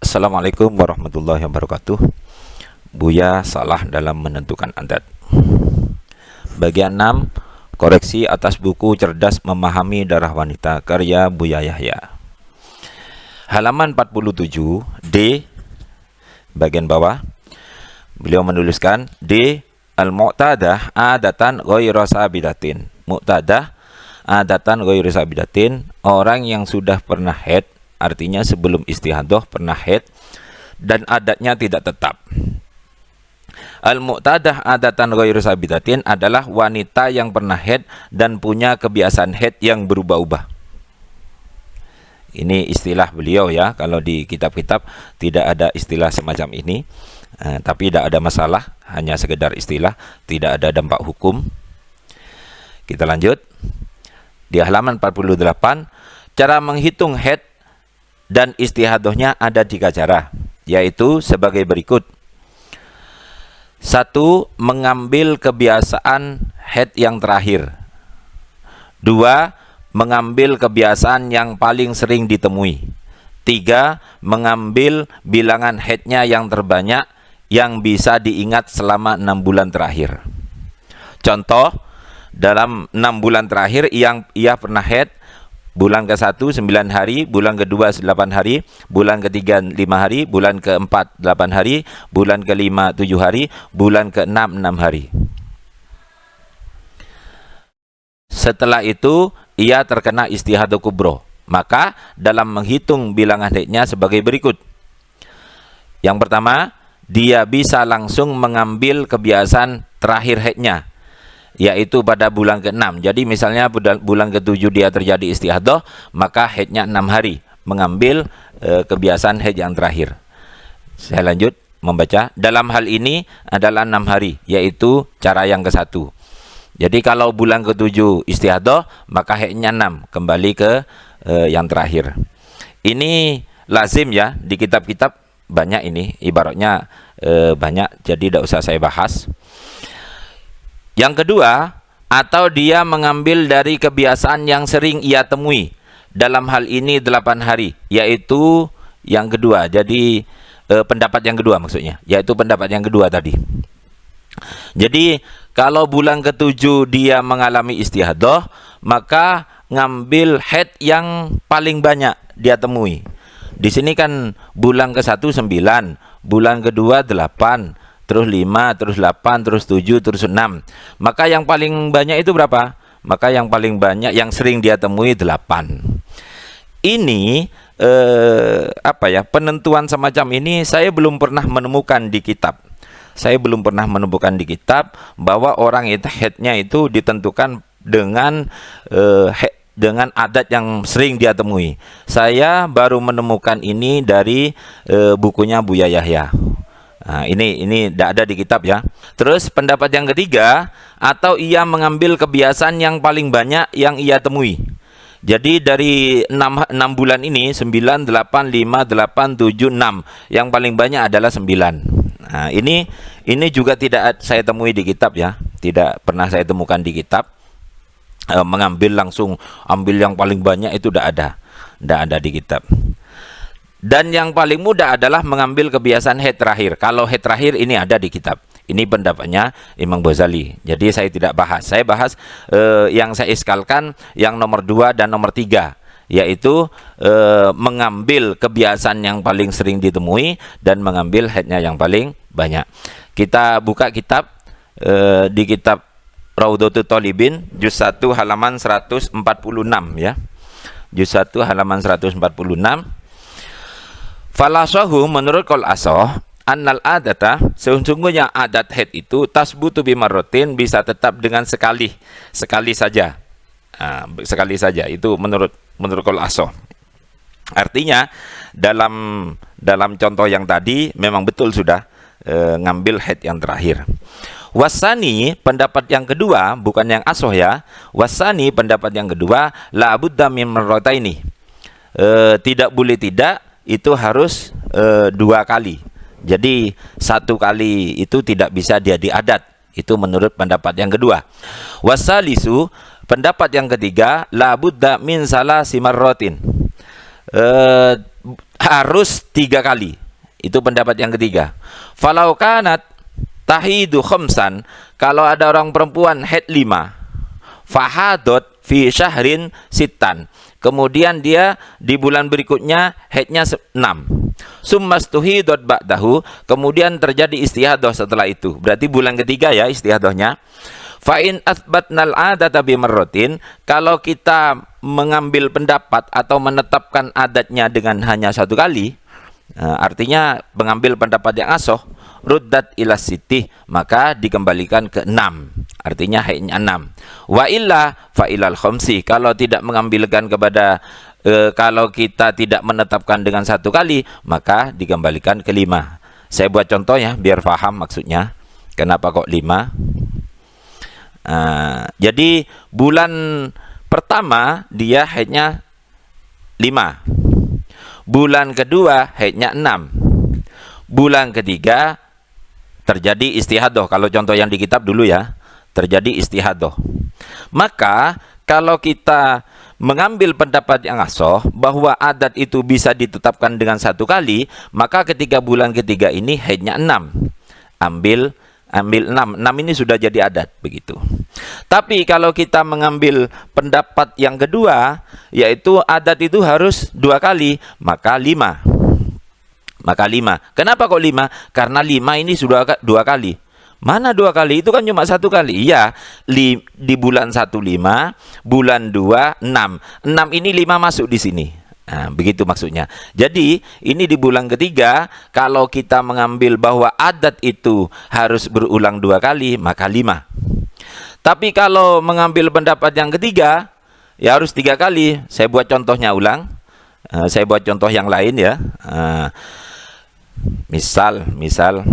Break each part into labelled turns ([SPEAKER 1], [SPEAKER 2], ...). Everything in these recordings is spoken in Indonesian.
[SPEAKER 1] Assalamualaikum warahmatullahi wabarakatuh. Buya salah dalam menentukan adat. Bagian 6, koreksi atas buku Cerdas Memahami Darah Wanita karya Buya Yahya. Halaman 47 D, bagian bawah. Beliau menuliskan D, al-mu'tadah adatan ghairu sabidatin. Mu'tadah adatan ghairu sabidatin, orang yang sudah pernah haid, artinya sebelum istihadah pernah haid dan adatnya tidak tetap. Al-mu'tadah adatan ghairu sabidatin adalah wanita yang pernah haid dan punya kebiasaan haid yang berubah-ubah. Ini istilah beliau ya, kalau di kitab-kitab tidak ada istilah semacam ini. Tapi tidak ada masalah, hanya sekedar istilah, tidak ada dampak hukum. Kita lanjut. Di halaman 48, cara menghitung haid dan istihadahnya ada 3 cara, yaitu sebagai berikut. 1. Mengambil kebiasaan haid yang terakhir. 2. Mengambil kebiasaan yang paling sering ditemui. 3. Mengambil bilangan haidnya yang terbanyak yang bisa diingat selama 6 bulan terakhir. Contoh, dalam 6 bulan terakhir yang ia pernah haid, bulan ke-1 9 hari, bulan ke-2 8 hari, bulan ke-3 5 hari, bulan ke-4 8 hari, bulan ke-5 7 hari, bulan ke-6 6 hari. Setelah itu ia terkena istihadah kubro. Maka dalam menghitung bilangan haidnya sebagai berikut. Yang pertama, dia bisa langsung mengambil kebiasaan terakhir haidnya, yaitu pada bulan ke-6. Jadi misalnya bulan ke-7 dia terjadi istihadah, maka haidnya 6 hari, mengambil kebiasaan haid yang terakhir. Saya lanjut membaca. Dalam hal ini adalah 6 hari, yaitu cara yang ke-1. Jadi kalau bulan ke-7 istihadah, maka haidnya 6, kembali ke yang terakhir. Ini lazim ya, di kitab-kitab banyak ini, ibaratnya banyak, jadi tidak usah saya bahas. Yang kedua, atau dia mengambil dari kebiasaan yang sering ia temui. Dalam hal ini 8 hari, yaitu yang kedua. Jadi pendapat yang kedua maksudnya, yaitu pendapat yang kedua tadi. Jadi kalau bulan ke-7 dia mengalami istihadah, maka ngambil haid yang paling banyak dia temui. Di sini kan bulan ke-1 9, bulan ke-2 8, terus 5, terus 8, terus 7, terus 6. Maka yang paling banyak itu berapa? Maka yang paling banyak yang sering dia temui 8. Ini penentuan semacam ini saya belum pernah menemukan di kitab. Saya belum pernah menemukan di kitab bahwa orang itu haidnya itu ditentukan dengan adat yang sering dia temui. Saya baru menemukan ini dari bukunya Buya Yahya. Nah, ini tidak ada di kitab ya. Terus pendapat yang ketiga, atau ia mengambil kebiasaan yang paling banyak yang ia temui. Jadi dari 6 bulan ini 9, 8, 5, 8, 7, 6. Yang paling banyak adalah 9. Nah, ini juga tidak saya temui di kitab ya. Tidak pernah saya temukan di kitab. Mengambil langsung ambil yang paling banyak itu tidak ada di kitab. Dan yang paling mudah adalah mengambil kebiasaan haid terakhir. Kalau haid terakhir ini ada di kitab. Ini pendapatnya Imam Ghazali. Jadi saya tidak bahas. Saya bahas yang saya iskalkan yang nomor 2 dan nomor 3, yaitu mengambil kebiasaan yang paling sering ditemui dan mengambil haidnya yang paling banyak. Kita buka kitab di kitab Raudhatul Thalibin, juz 1 halaman 146 ya. Juz 1 halaman 146. Falasahu, menurut qaul asoh, annal adata, sesungguhnya adat haid itu tasbutu bimarratin, bisa tetap dengan sekali saja. Sekali saja, itu menurut qaul asoh. Artinya dalam contoh yang tadi memang betul sudah ngambil haid yang terakhir. Wasani, pendapat yang kedua, bukan yang asoh ya. Wasani, pendapat yang kedua, la budda min marrataini. Tidak boleh tidak, itu harus 2 kali. Jadi 1 kali itu tidak bisa jadi adat. Itu menurut pendapat yang kedua. Wasalisu, pendapat yang ketiga, la budda min salasi marratin. harus 3 kali. Itu pendapat yang ketiga. Falau kanat tahidu khamsan, kalau ada orang perempuan haid 5, fahadot fi syahrin sittan, kemudian dia di bulan berikutnya haidnya 6, summastuhidot ba'dahu, kemudian terjadi istihadah setelah itu, berarti bulan ketiga ya istihadahnya. Fa'in athbatnal adata bimarrotin, kalau kita mengambil pendapat atau menetapkan adatnya dengan hanya 1 kali, artinya mengambil pendapat yang asoh, ruddat ila sitih, maka dikembalikan ke 6, artinya haidnya 6. Wa illa fa ilal khamsi, kalau tidak mengambilkan kepada kalau kita tidak menetapkan dengan 1 kali, maka dikembalikan ke 5. Saya buat contoh ya biar paham maksudnya kenapa kok 5. Jadi bulan pertama dia haidnya 5, bulan kedua haidnya 6, bulan ketiga terjadi istihadah. Kalau contoh yang di kitab dulu ya, terjadi istihadah. Maka kalau kita mengambil pendapat yang asoh bahwa adat itu bisa ditetapkan dengan 1 kali, maka ketika bulan ketiga ini haidnya 6, ambil 6 ini sudah jadi adat begitu. Tapi kalau kita mengambil pendapat yang kedua, yaitu adat itu harus 2 kali, maka 5. Kenapa kok 5? Karena 5 ini sudah 2 kali. Mana 2 kali? Itu kan cuma 1 kali. Iya, di bulan 1 5, bulan 2 6. 6 ini 5 masuk di sini. Nah, begitu maksudnya. Jadi ini di bulan ketiga, kalau kita mengambil bahwa adat itu harus berulang 2 kali, maka 5. Tapi kalau mengambil pendapat yang ketiga, ya harus 3 kali. Saya buat contohnya ulang. Saya buat contoh yang lain ya. Misal 7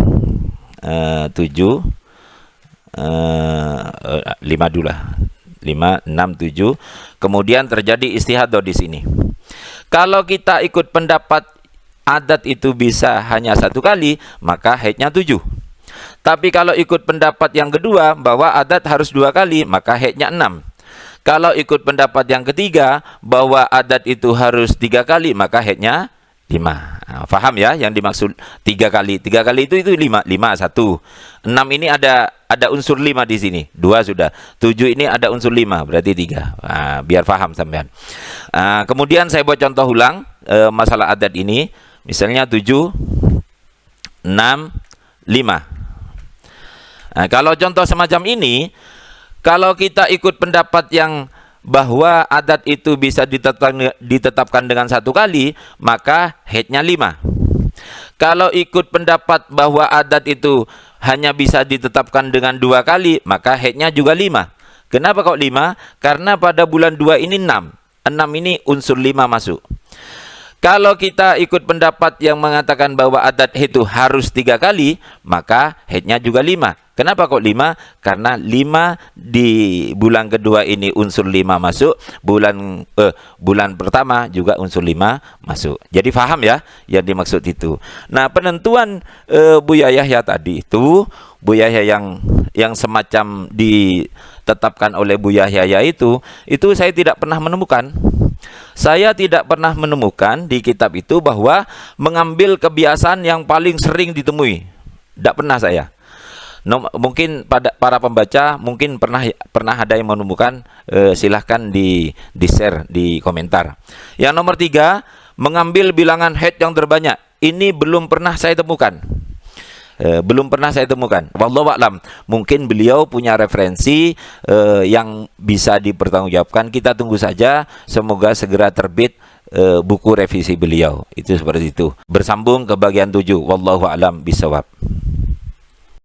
[SPEAKER 1] 5 dulu lah. 5 6 7. Kemudian terjadi istihadah di sini. Kalau kita ikut pendapat adat itu bisa hanya 1 kali, maka haidnya 7. Tapi kalau ikut pendapat yang kedua bahwa adat harus 2 kali, maka haidnya 6. Kalau ikut pendapat yang ketiga bahwa adat itu harus 3 kali, maka haidnya 5. Nah, paham ya yang dimaksud 3 kali? 3 kali itu 5, 1. 6 ini ada unsur 5 di sini. 2 sudah. 7 ini ada unsur 5, berarti 3. Nah, biar paham sampean. Kemudian saya buat contoh ulang masalah adat ini. Misalnya 7 6 5. Nah, kalau contoh semacam ini, kalau kita ikut pendapat yang bahwa adat itu bisa ditetapkan dengan 1 kali, maka haidnya 5. Kalau ikut pendapat bahwa adat itu hanya bisa ditetapkan dengan 2 kali, maka haidnya juga 5. Kenapa kok 5? Karena pada bulan 2 ini 6. 6 ini unsur 5 masuk. Kalau kita ikut pendapat yang mengatakan bahwa adat itu harus 3 kali, maka haidnya juga 5. Kenapa kok 5? Karena 5 di bulan kedua ini unsur 5 masuk, bulan pertama juga unsur 5 masuk. Jadi paham ya yang dimaksud itu. Nah, penentuan Buya Yahya tadi itu, Buya Yahya yang semacam ditetapkan oleh Buya Yahya itu saya tidak pernah menemukan. Saya tidak pernah menemukan di kitab itu bahwa mengambil kebiasaan yang paling sering ditemui. Tidak pernah saya. Mungkin pada para pembaca mungkin pernah ada yang menemukan, silahkan di share di komentar. Yang nomor 3, mengambil bilangan haid yang terbanyak. Ini belum pernah saya temukan. Wallahu a'lam. Mungkin beliau punya referensi yang bisa dipertanggungjawabkan. Kita tunggu saja, semoga segera terbit buku revisi beliau. Itu seperti itu. Bersambung ke bagian 7. Wallahu a'lam bisawab.